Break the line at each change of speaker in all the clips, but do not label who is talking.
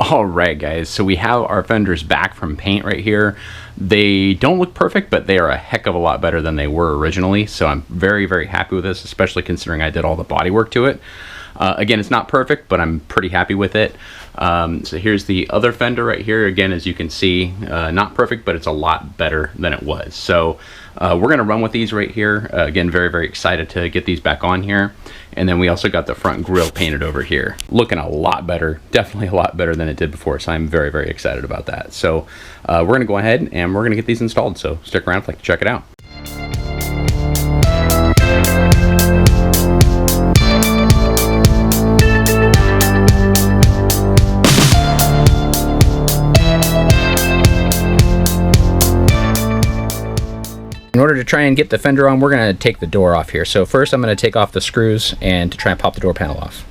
Alright guys, so we have our fenders back from paint right here. They don't look perfect, but they are a heck of a lot better than they were originally, so I'm very, very happy with this, especially considering I did all the body work to it. Again, it's not perfect, but I'm pretty happy with it. So here's the other fender right here. Again, as you can see, not perfect, but it's a lot better than it was. So we're going to run with these right here. Again, very, very excited to get these back on here. And then we also got the front grille painted over here. Looking a lot better, definitely a lot better than it did before. So I'm very, very excited about that. So we're going to go ahead and we're going to get these installed. So stick around if you'd like to check it out. In order to try and get the fender on, we're going to take the door off here. So first I'm going to take off the screws and to try and pop the door panel off.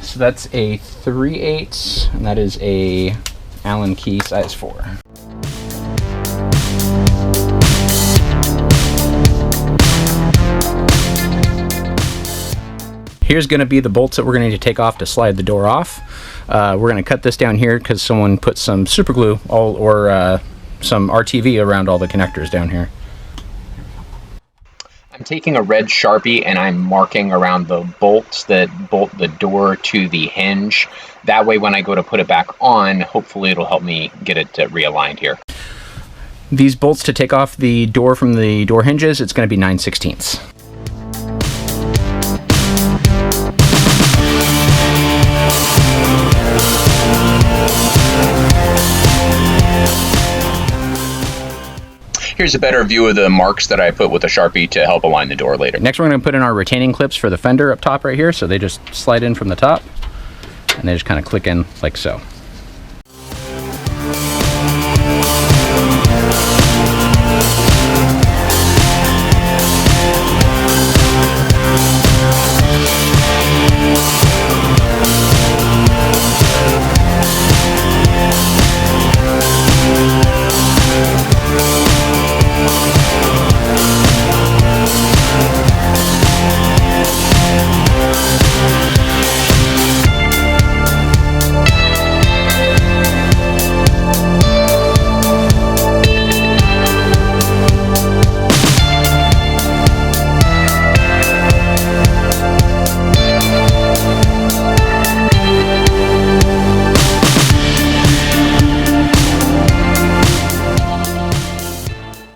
So that's a 3/8, and that is a Allen key size 4. Here's going to be the bolts that we're going to need to take off to slide the door off. We're going to cut this down here because someone put some super glue or some RTV around all the connectors down here.
I'm taking a red Sharpie and I'm marking around the bolts that bolt the door to the hinge. That way when I go to put it back on, hopefully it'll help me get it realigned here.
These bolts to take off the door from the door hinges, it's going to be 9/16.
Here's a better view of the marks that I put with a Sharpie to help align the door later.
Next we're going to put in our retaining clips for the fender up top right here. So they just slide in from the top and they just kind of click in like so.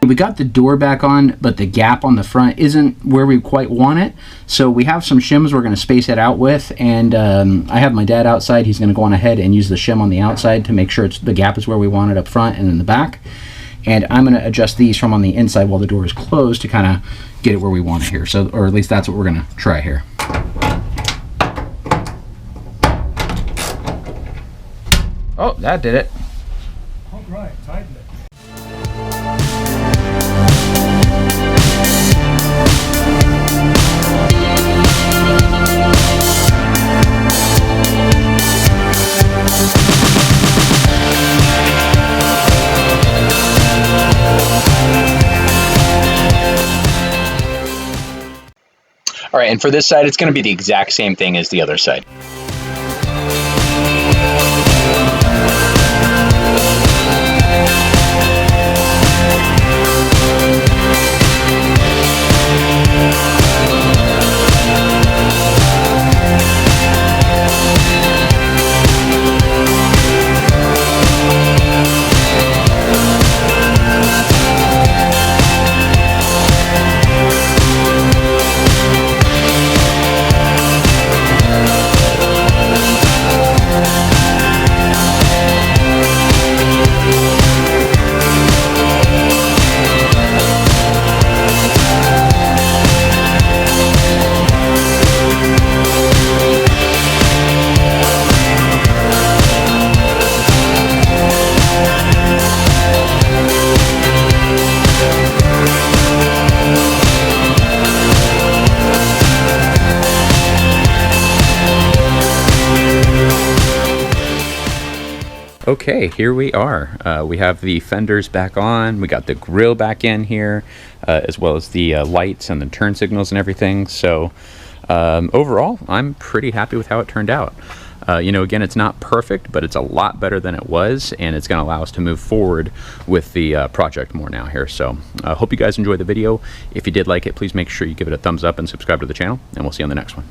We got the door back on, but the gap on the front isn't where we quite want it. So we have some shims we're going to space it out with, and I have my dad outside. He's going to go on ahead and use the shim on the outside to make sure the gap is where we want it up front and in the back. And I'm going to adjust these from on the inside while the door is closed to kind of get it where we want it here. So, or at least that's what we're going to try here. Oh, that did it.
All right, tighten it.
All right, and for this side, it's going to be the exact same thing as the other side.
Okay, here we are. We have the fenders back on. We got the grill back in here, as well as the lights and the turn signals and everything. So overall, I'm pretty happy with how it turned out. You know, again, it's not perfect, but it's a lot better than it was, and it's going to allow us to move forward with the project more now here. So I hope you guys enjoyed the video. If you did like it, please make sure you give it a thumbs up and subscribe to the channel, and we'll see you on the next one.